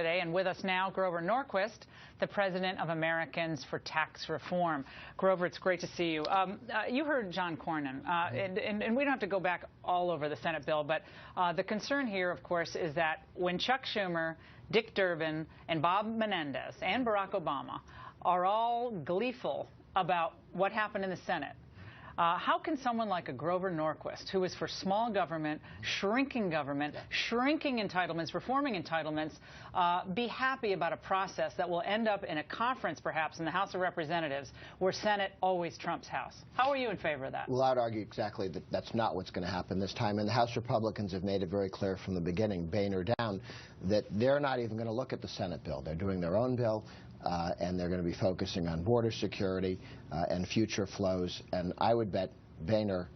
Today, and with us now, Grover Norquist, the president of Americans for Tax Reform. Grover, it's great to see you. You heard John Cornyn, and we don't have to go back all over the Senate bill, but the concern here, of course, is that when Chuck Schumer, Dick Durbin, and Bob Menendez and Barack Obama are all gleeful about what happened in the Senate, how can someone like a Grover Norquist, who is for small government, shrinking entitlements, reforming entitlements, be happy about a process that will end up in a conference, perhaps, in the House of Representatives, where Senate always trumps House? How are you in favor of that? Well, I'd argue exactly that that's not what's going to happen this time. And the House Republicans have made it very clear from the beginning, Boehner down, that they're not even going to look at the Senate bill. They're doing their own bill. And they're going to be focusing on border security and future flows. And I would bet Boehner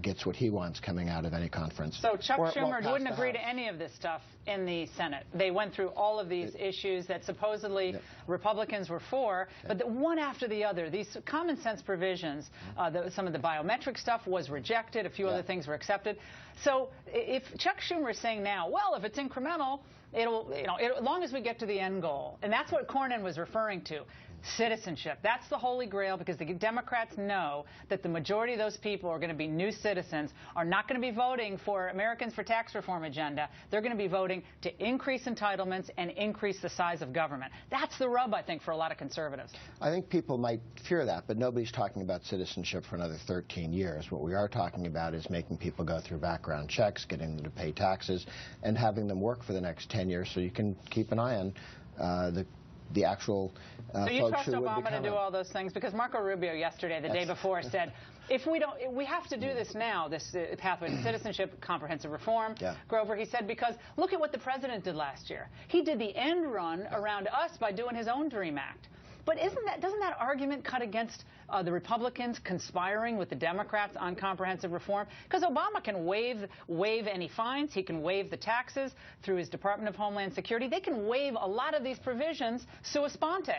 gets what he wants coming out of any conference. So Chuck Schumer wouldn't agree to any of this stuff in the Senate. They went through all of these issues that supposedly Republicans were for, but one after the other, these common sense provisions, some of the biometric stuff was rejected, a few other things were accepted. So if Chuck Schumer is saying now, well, if it's incremental, as long as we get to the end goal, and that's what Cornyn was referring to. Citizenship. That's the holy grail, because the Democrats know that the majority of those people are going to be new citizens, are not going to be voting for Americans for Tax Reform agenda. They're going to be voting to increase entitlements and increase the size of government. That's the rub, I think, for a lot of conservatives. I think people might fear that, but nobody's talking about citizenship for another 13 years. What we are talking about is making people go through background checks, getting them to pay taxes, and having them work for the next 10 years so you can keep an eye on the actual so you trust Obama to do all those things? Because Marco Rubio yesterday, the day before, said, if we have to do this now, this pathway to citizenship, comprehensive reform. Grover, he said, because look at what the president did last year. He did the end run around us by doing his own DREAM Act. But doesn't that argument cut against the Republicans conspiring with the Democrats on comprehensive reform? Because Obama can waive any fines. He can waive the taxes through his Department of Homeland Security. They can waive a lot of these provisions sua sponte.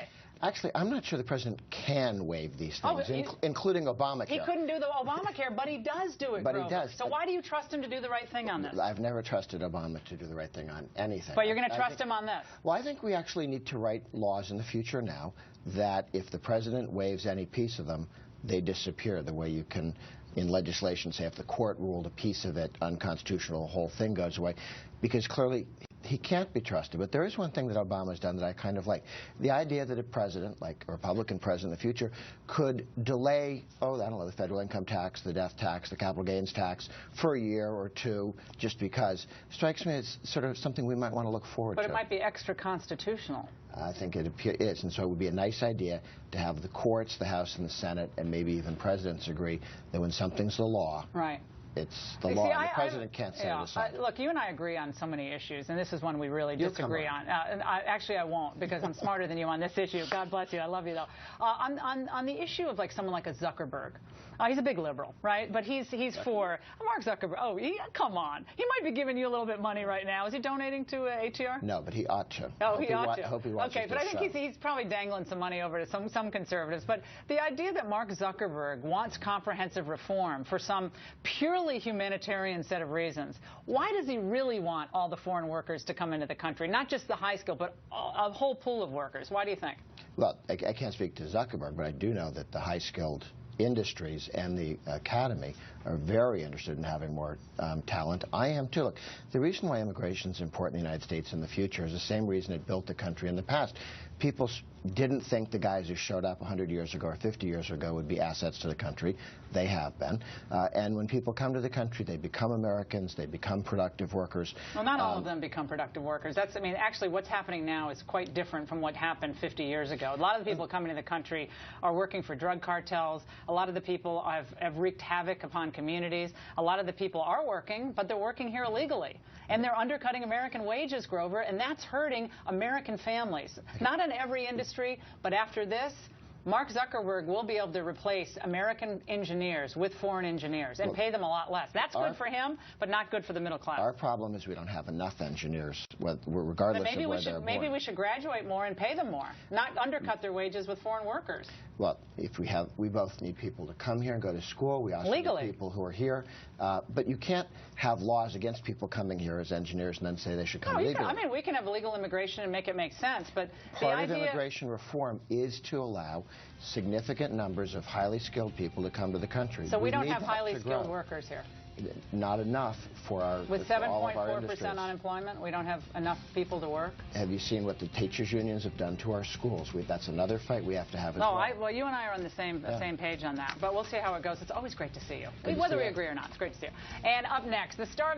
Actually, I'm not sure the president can waive these things, including Obamacare. He couldn't do the Obamacare, but he does do it, But Grover. He does. So why do you trust him to do the right thing on this? I've never trusted Obama to do the right thing on anything. But you're going to trust him on this? Well, I think we actually need to write laws in the future now that if the president waives any piece of them, they disappear, the way you can in legislation say if the court ruled a piece of it unconstitutional, the whole thing goes away. Because clearly he can't be trusted. But there is one thing that Obama's done that I kind of like. The idea that a president, like a Republican president in the future, could delay, I don't know, the federal income tax, the death tax, the capital gains tax for a year or two just because, strikes me as sort of something we might want to look forward to. But it might be extra constitutional. I think it is, and so it would be a nice idea to have the courts, the House and the Senate, and maybe even presidents agree that when something's the law, it's the law. The president can't say it aside. Look, you and I agree on so many issues, and this is one we really disagree on. Actually, I won't, because I'm smarter than you on this issue. God bless you. I love you, though. On the issue of someone like a Zuckerberg, he's a big liberal, right? But he's for Mark Zuckerberg. Oh, come on. He might be giving you a little bit of money right now. Is he donating to ATR? No, but he ought to. Oh, he ought to. I hope he watches Okay, but I think he's probably dangling some money over to some conservatives. But the idea that Mark Zuckerberg wants comprehensive reform for some purely humanitarian set of reasons, why does he really want all the foreign workers to come into the country? Not just the high skill, but a whole pool of workers. Why do you think? Well, I can't speak to Zuckerberg, but I do know that the high-skilled industries and the academy are very interested in having more talent. I am too. Look, the reason why immigration is important in the United States in the future is the same reason it built the country in the past. People didn't think the guys who showed up 100 years ago or 50 years ago would be assets to the country. They have been. And when people come to the country, they become Americans, they become productive workers. Well, not all of them become productive workers. Actually, what's happening now is quite different from what happened 50 years ago. A lot of the people coming to the country are working for drug cartels. A lot of the people have wreaked havoc upon communities. A lot of the people are working, but they're working here illegally. And they're undercutting American wages, Grover, and that's hurting American families. Not in every industry, but after this, Mark Zuckerberg will be able to replace American engineers with foreign engineers and pay them a lot less. That's good for him, but not good for the middle class. Our problem is we don't have enough engineers, regardless of where they're born. Maybe we should graduate more and pay them more, not undercut their wages with foreign workers. well, we both need people to come here and go to school. We also Legally. need people who are here. But you can't have laws against people coming here as engineers and then say they should come legally. I mean, we can have legal immigration and make it make sense, but part of immigration reform is to allow significant numbers of highly skilled people to come to the country. So we don't have highly skilled workers here. Not enough for our With 7.4% unemployment, we don't have enough people to work. Have you seen what the teachers' unions have done to our schools? That's another fight we have to have as well. Well, you and I are on the same page on that, but we'll see how it goes. It's always great to see you. Whether we agree or not, it's great to see you. And up next, the star of the